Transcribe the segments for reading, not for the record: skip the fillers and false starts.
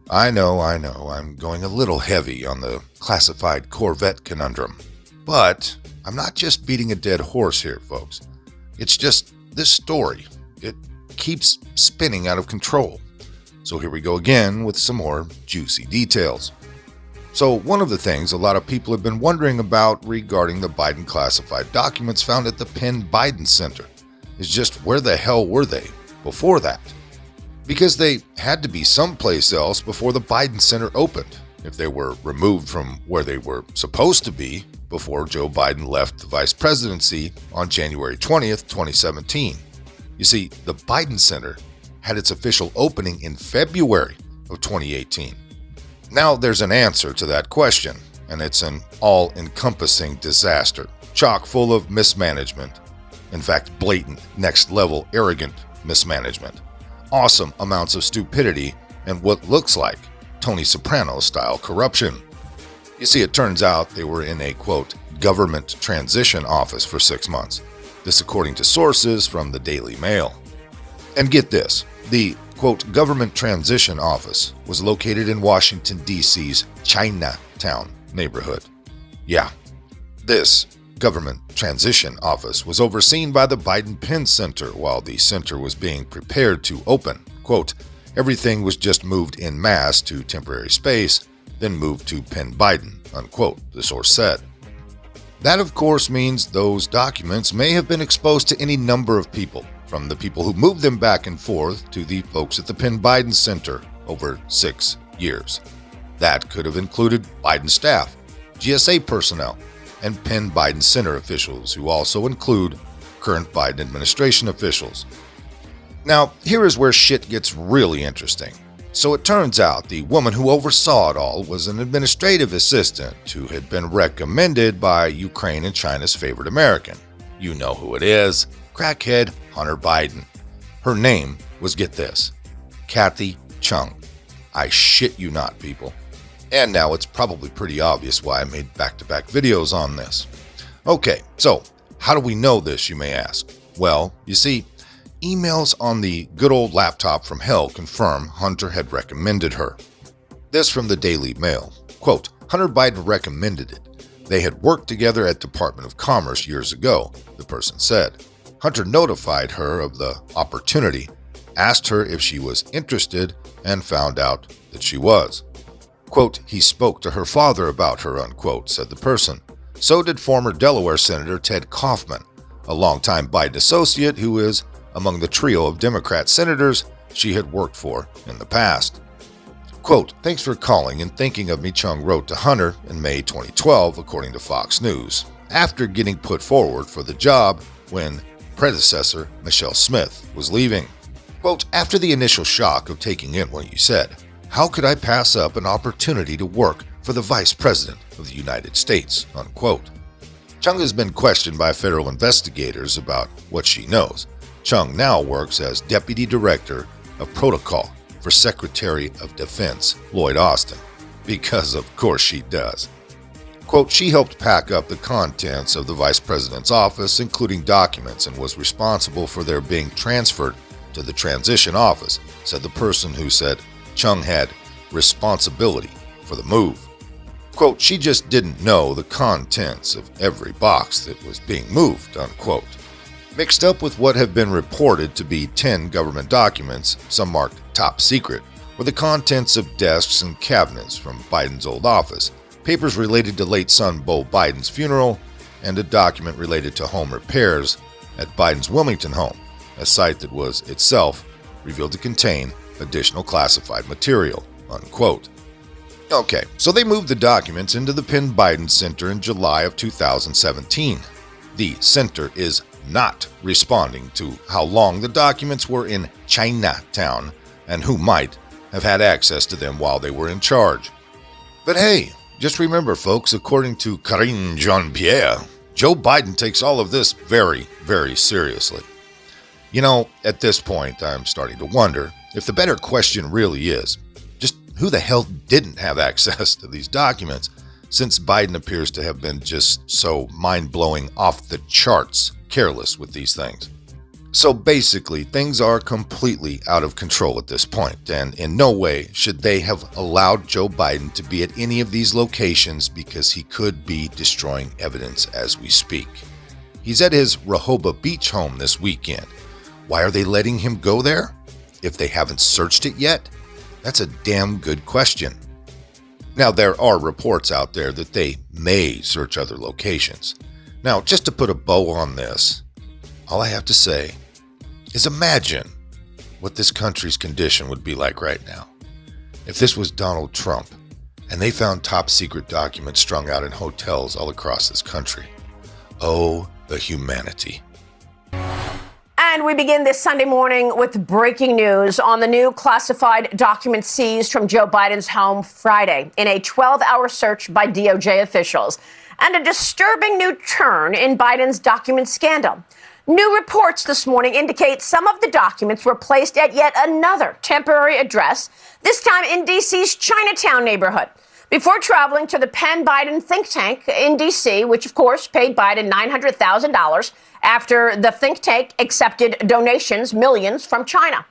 I know, I'm going a little heavy on the classified Corvette conundrum. But I'm not just beating a dead horse here, folks. It's just this story. It keeps spinning out of control. So here we go again with some more juicy details. So one of the things a lot of people have been wondering about regarding the Biden classified documents found at the Penn Biden Center is just where the hell were they before that? Because they had to be someplace else before the Biden Center opened, if they were removed from where they were supposed to be before Joe Biden left the vice presidency on January 20th, 2017. You see, the Biden Center had its official opening in February of 2018. Now there's an answer to that question, and it's an all-encompassing disaster, chock full of mismanagement. In fact, blatant, next-level, arrogant mismanagement. Awesome amounts of stupidity and what looks like Tony Soprano-style corruption. You see, it turns out they were in a, quote, government transition office for 6 months. This according to sources from the Daily Mail. And get this, the, quote, government transition office was located in Washington, D.C.'s Chinatown neighborhood. Yeah, this government transition office was overseen by the Biden Penn Center while the center was being prepared to open. Quote, everything was just moved en masse to temporary space, then moved to Penn Biden, unquote, the source said. That, of course, means those documents may have been exposed to any number of people, from the people who moved them back and forth to the folks at the Penn Biden Center over 6 years. That could have included Biden staff, GSA personnel, and Penn Biden Center officials, who also include current Biden administration officials. Now, here is where shit gets really interesting. So it turns out the woman who oversaw it all was an administrative assistant who had been recommended by Ukraine and China's favorite American. You know who it is, crackhead Hunter Biden. Her name was, get this, Kathy Chung. I shit you not, people. And now it's probably pretty obvious why I made back-to-back videos on this. Okay, so how do we know this, you may ask? Well, you see, emails on the good old laptop from hell confirm Hunter had recommended her. This from the Daily Mail. Quote, Hunter Biden recommended it. They had worked together at Department of Commerce years ago, the person said. Hunter notified her of the opportunity, asked her if she was interested, and found out that she was. Quote, he spoke to her father about her, unquote, said the person. So did former Delaware Senator Ted Kaufman, a longtime Biden associate who is among the trio of Democrat senators she had worked for in the past. Quote, thanks for calling and thinking of me, Chung wrote to Hunter in May 2012, according to Fox News, after getting put forward for the job when predecessor Michelle Smith was leaving. Quote, after the initial shock of taking in what you said, how could I pass up an opportunity to work for the Vice President of the United States, unquote. Chung has been questioned by federal investigators about what she knows. Chung now works as Deputy Director of Protocol for Secretary of Defense Lloyd Austin, because of course she does. Quote, she helped pack up the contents of the Vice President's office, including documents, and was responsible for their being transferred to the transition office, said the person who said Chung had responsibility for the move. Quote, she just didn't know the contents of every box that was being moved, unquote. Mixed up with what have been reported to be 10 government documents, some marked top secret, were the contents of desks and cabinets from Biden's old office, papers related to late son Beau Biden's funeral, and a document related to home repairs at Biden's Wilmington home, a site that was itself revealed to contain additional classified material, unquote. Okay, so they moved the documents into the Penn Biden Center in July of 2017. The center is not responding to how long the documents were in Chinatown and who might have had access to them while they were in charge. But hey, just remember, folks, according to Karine Jean-Pierre, Joe Biden takes all of this very, very seriously. You know, at this point, I'm starting to wonder if the better question really is, just who the hell didn't have access to these documents, since Biden appears to have been just so mind-blowing, off-the-charts careless with these things. So basically, things are completely out of control at this point, and in no way should they have allowed Joe Biden to be at any of these locations because he could be destroying evidence as we speak. He's at his Rehoboth Beach home this weekend. Why are they letting him go there? If they haven't searched it yet? That's a damn good question. Now, there are reports out there that they may search other locations. Now, just to put a bow on this, all I have to say is imagine what this country's condition would be like right now if this was Donald Trump and they found top secret documents strung out in hotels all across this country. Oh, the humanity. And we begin this Sunday morning with breaking news on the new classified documents seized from Joe Biden's home Friday in a 12-hour search by DOJ officials, and a disturbing new turn in Biden's document scandal. New reports this morning indicate some of the documents were placed at yet another temporary address, this time in D.C.'s Chinatown neighborhood, before traveling to the Penn Biden think tank in D.C., which, of course, paid Biden $900,000 after the think tank accepted donations, millions, from China.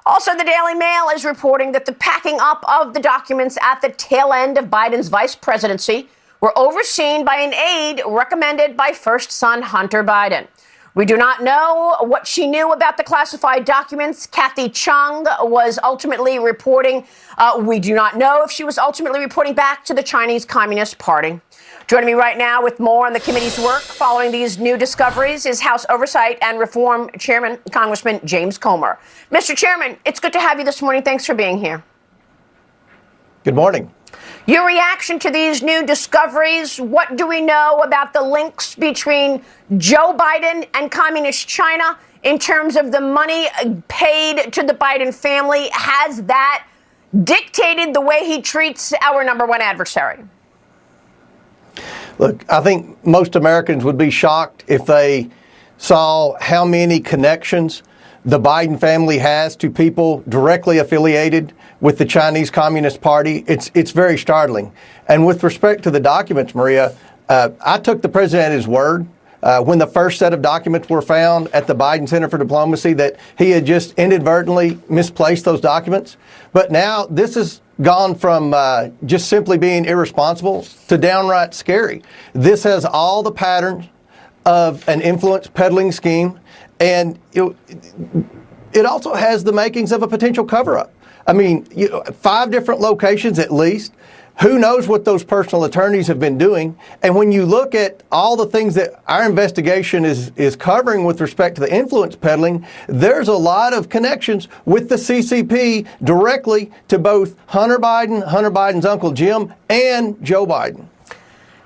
Also, the Daily Mail is reporting that the packing up of the documents at the tail end of Biden's vice presidency were overseen by an aide recommended by first son Hunter Biden. We do not know what she knew about the classified documents. Kathy Chung was ultimately reporting. We do not know if she was ultimately reporting back to the Chinese Communist Party. Joining me right now with more on the committee's work following these new discoveries is House Oversight and Reform Chairman, Congressman James Comer. Mr. Chairman, it's good to have you this morning. Thanks for being here. Good morning. Your reaction to these new discoveries, what do we know about the links between Joe Biden and Communist China in terms of the money paid to the Biden family? Has that dictated the way he treats our number one adversary? Look, I think most Americans would be shocked if they saw how many connections the Biden family has to people directly affiliated with the Chinese Communist Party. It's very startling. And with respect to the documents, Maria, I took the president at his word when the first set of documents were found at the Biden Center for Diplomacy that he had just inadvertently misplaced those documents. But now this has gone from just simply being irresponsible to downright scary. This has all the patterns of an influence peddling scheme, and it also has the makings of a potential cover-up. I mean, 5 different locations at least. Who knows what those personal attorneys have been doing? And when you look at all the things that our investigation is covering with respect to the influence peddling, there's a lot of connections with the CCP directly to both Hunter Biden, Hunter Biden's Uncle Jim, and Joe Biden.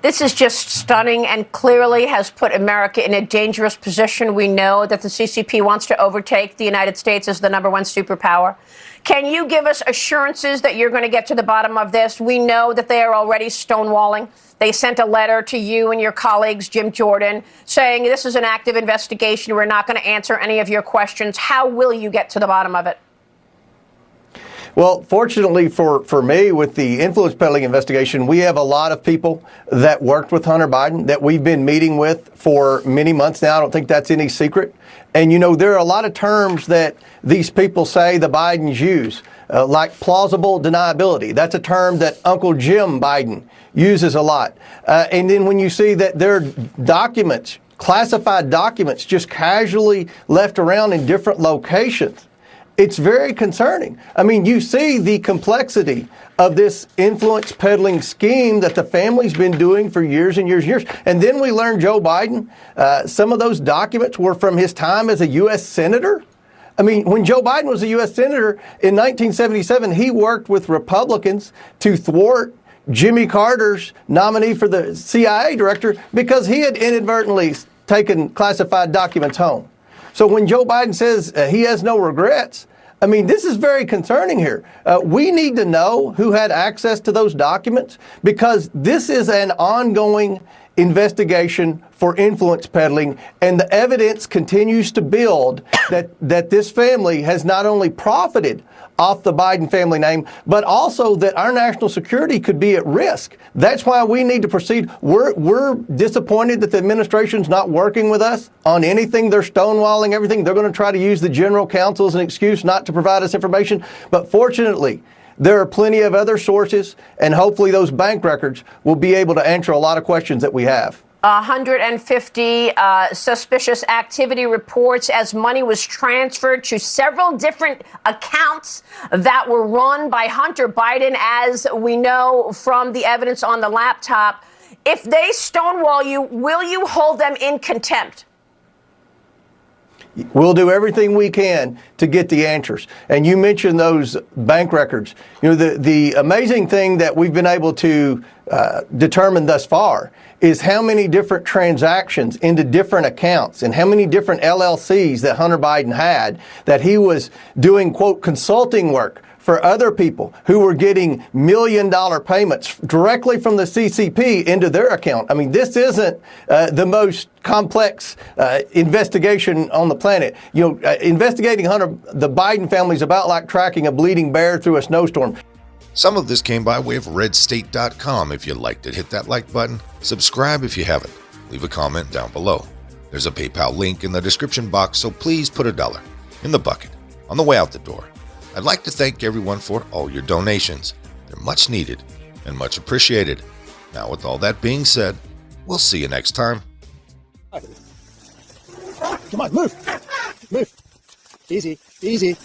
This is just stunning and clearly has put America in a dangerous position. We know that the CCP wants to overtake the United States as the number one superpower. Can you give us assurances that you're going to get to the bottom of this? We know that they are already stonewalling. They sent a letter to you and your colleagues, Jim Jordan, saying this is an active investigation. We're not going to answer any of your questions. How will you get to the bottom of it? Well, fortunately for me, with the influence peddling investigation, we have a lot of people that worked with Hunter Biden that we've been meeting with for many months now. I don't think that's any secret. And, there are a lot of terms that these people say the Bidens use, like plausible deniability. That's a term that Uncle Jim Biden uses a lot. And then when you see that there are documents, classified documents, just casually left around in different locations, it's very concerning. I mean, you see the complexity of this influence peddling scheme that the family's been doing for years and years and years. And then we learned Joe Biden, some of those documents were from his time as a U.S. Senator. I mean, when Joe Biden was a U.S. Senator in 1977, he worked with Republicans to thwart Jimmy Carter's nominee for the CIA director because he had inadvertently taken classified documents home. So when Joe Biden says he has no regrets, I mean, this is very concerning here. We need to know who had access to those documents because this is an ongoing investigation for influence peddling, and the evidence continues to build that this family has not only profited off the Biden family name, but also that our national security could be at risk. That's why we need to proceed. We're disappointed that the administration's not working with us on anything. They're stonewalling everything. They're going to try to use the general counsel as an excuse not to provide us information. But fortunately, there are plenty of other sources, and hopefully those bank records will be able to answer a lot of questions that we have. 150 suspicious activity reports as money was transferred to several different accounts that were run by Hunter Biden, as we know from the evidence on the laptop. If they stonewall you, will you hold them in contempt? We'll do everything we can to get the answers. And you mentioned those bank records. You know, the amazing thing that we've been able to determine thus far is how many different transactions into different accounts and how many different LLCs that Hunter Biden had, that he was doing, quote, consulting work for other people who were getting $1 million payments directly from the CCP into their account. I mean, this isn't the most complex investigation on the planet. You know, investigating the Biden family is about like tracking a bleeding bear through a snowstorm. Some of this came by way of redstate.com. If you liked it, hit that like button. Subscribe if you haven't. Leave a comment down below. There's a PayPal link in the description box, so please put $1 in the bucket on the way out the door. I'd like to thank everyone for all your donations. They're much needed and much appreciated. Now, with all that being said, we'll see you next time. Come on, move. Move. Easy, easy.